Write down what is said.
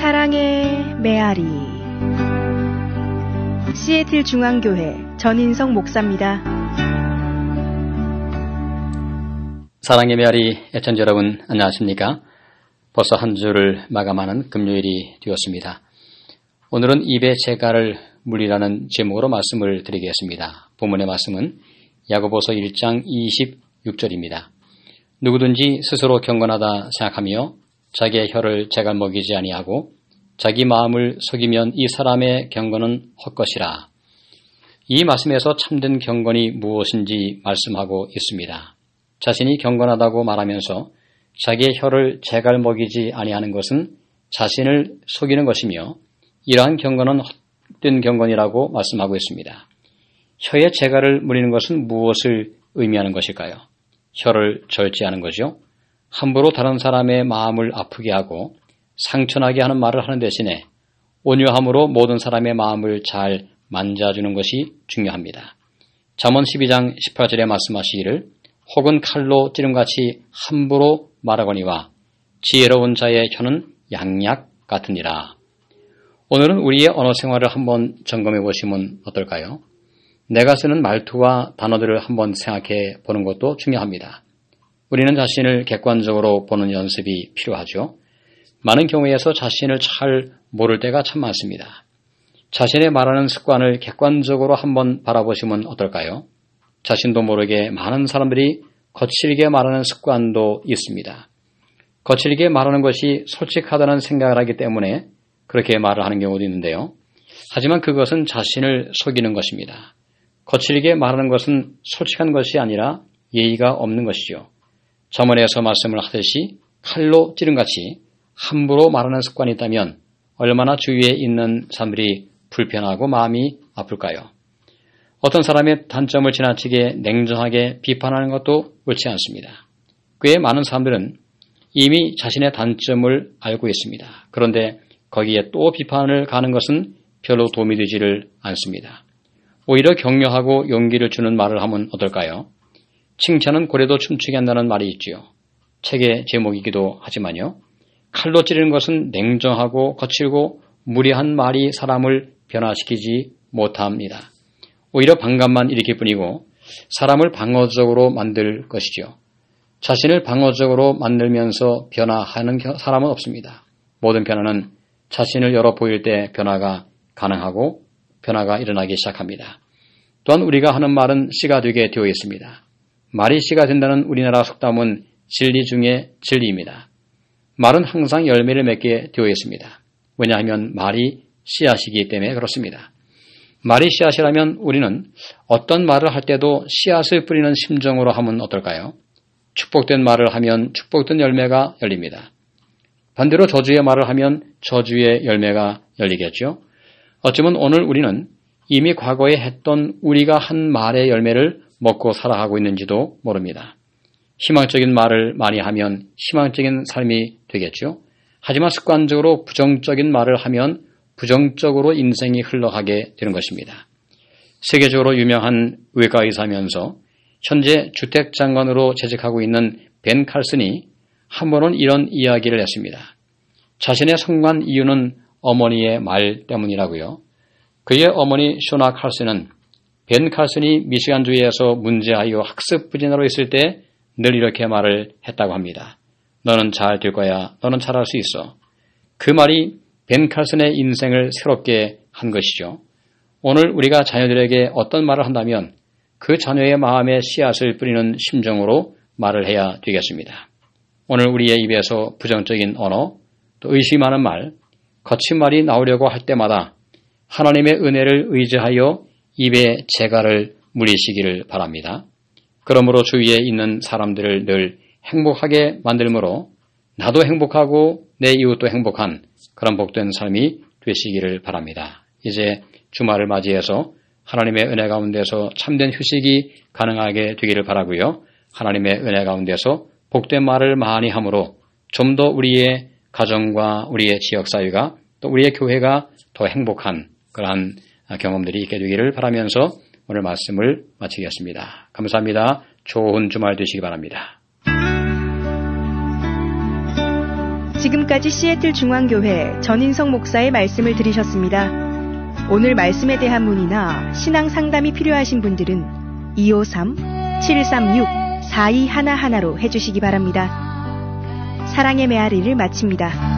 사랑의 메아리. 시애틀 중앙교회 전인성 목사입니다. 사랑의 메아리 애청자 여러분, 안녕하십니까? 벌써 한 주를 마감하는 금요일이 되었습니다. 오늘은 입의 재갈을 물리라는 제목으로 말씀을 드리겠습니다. 본문의 말씀은 야고보서 1장 26절입니다. 누구든지 스스로 경건하다 생각하며 자기의 혀를 재갈 먹이지 아니하고 자기 마음을 속이면 이 사람의 경건은 헛것이라. 이 말씀에서 참된 경건이 무엇인지 말씀하고 있습니다. 자신이 경건하다고 말하면서 자기의 혀를 재갈 먹이지 아니하는 것은 자신을 속이는 것이며 이러한 경건은 헛된 경건이라고 말씀하고 있습니다. 혀에 재갈을 물리는 것은 무엇을 의미하는 것일까요? 혀를 절제하는 거죠. 함부로 다른 사람의 마음을 아프게 하고 상처나게 하는 말을 하는 대신에 온유함으로 모든 사람의 마음을 잘 만져주는 것이 중요합니다. 잠언 12장 18절에 말씀하시기를 혹은 칼로 찌름같이 함부로 말하거니와 지혜로운 자의 혀는 양약 같으니라. 오늘은 우리의 언어 생활을 한번 점검해 보시면 어떨까요? 내가 쓰는 말투와 단어들을 한번 생각해 보는 것도 중요합니다. 우리는 자신을 객관적으로 보는 연습이 필요하죠. 많은 경우에서 자신을 잘 모를 때가 참 많습니다. 자신의 말하는 습관을 객관적으로 한번 바라보시면 어떨까요? 자신도 모르게 많은 사람들이 거칠게 말하는 습관도 있습니다. 거칠게 말하는 것이 솔직하다는 생각을 하기 때문에 그렇게 말을 하는 경우도 있는데요. 하지만 그것은 자신을 속이는 것입니다. 거칠게 말하는 것은 솔직한 것이 아니라 예의가 없는 것이죠. 잠언에서 말씀을 하듯이 칼로 찌름같이 함부로 말하는 습관이 있다면 얼마나 주위에 있는 사람들이 불편하고 마음이 아플까요? 어떤 사람의 단점을 지나치게 냉정하게 비판하는 것도 옳지 않습니다. 꽤 많은 사람들은 이미 자신의 단점을 알고 있습니다. 그런데 거기에 또 비판을 가는 것은 별로 도움이 되지를 않습니다. 오히려 격려하고 용기를 주는 말을 하면 어떨까요? 칭찬은 고래도 춤추게 한다는 말이 있지요. 책의 제목이기도 하지만요. 칼로 찌르는 것은 냉정하고 거칠고 무례한 말이 사람을 변화시키지 못합니다. 오히려 반감만 일으킬 뿐이고 사람을 방어적으로 만들 것이죠. 자신을 방어적으로 만들면서 변화하는 사람은 없습니다. 모든 변화는 자신을 열어 보일 때 변화가 가능하고 변화가 일어나기 시작합니다. 또한 우리가 하는 말은 씨가 되게 되어 있습니다. 말이 씨가 된다는 우리나라 속담은 진리 중에 진리입니다. 말은 항상 열매를 맺게 되어 있습니다. 왜냐하면 말이 씨앗이기 때문에 그렇습니다. 말이 씨앗이라면 우리는 어떤 말을 할 때도 씨앗을 뿌리는 심정으로 하면 어떨까요? 축복된 말을 하면 축복된 열매가 열립니다. 반대로 저주의 말을 하면 저주의 열매가 열리겠죠. 어쩌면 오늘 우리는 이미 과거에 했던 우리가 한 말의 열매를 먹고 살아가고 있는지도 모릅니다. 희망적인 말을 많이 하면 희망적인 삶이 되겠죠. 하지만 습관적으로 부정적인 말을 하면 부정적으로 인생이 흘러가게 되는 것입니다. 세계적으로 유명한 외과의사면서 현재 주택장관으로 재직하고 있는 벤 칼슨이 한 번은 이런 이야기를 했습니다. 자신의 성공한 이유는 어머니의 말 때문이라고요. 그의 어머니 쇼나 칼슨은 벤 칼슨이 미시간주에서 문제아이와 학습 부진으로 있을 때 늘 이렇게 말을 했다고 합니다. 너는 잘 될 거야. 너는 잘할 수 있어. 그 말이 벤 칼슨의 인생을 새롭게 한 것이죠. 오늘 우리가 자녀들에게 어떤 말을 한다면 그 자녀의 마음에 씨앗을 뿌리는 심정으로 말을 해야 되겠습니다. 오늘 우리의 입에서 부정적인 언어, 또 의심하는 말, 거친 말이 나오려고 할 때마다 하나님의 은혜를 의지하여 입에 재갈을 물리시기를 바랍니다. 그러므로 주위에 있는 사람들을 늘 행복하게 만들므로 나도 행복하고 내 이웃도 행복한 그런 복된 삶이 되시기를 바랍니다. 이제 주말을 맞이해서 하나님의 은혜 가운데서 참된 휴식이 가능하게 되기를 바라고요. 하나님의 은혜 가운데서 복된 말을 많이 함으로 좀 더 우리의 가정과 우리의 지역사회가 또 우리의 교회가 더 행복한 그러한 경험들이 있게 되기를 바라면서 오늘 말씀을 마치겠습니다. 감사합니다. 좋은 주말 되시기 바랍니다. 지금까지 시애틀 중앙교회 전인성 목사의 말씀을 들으셨습니다. 오늘 말씀에 대한 문의나 신앙 상담이 필요하신 분들은 253-736-4211로 해주시기 바랍니다. 사랑의 메아리를 마칩니다.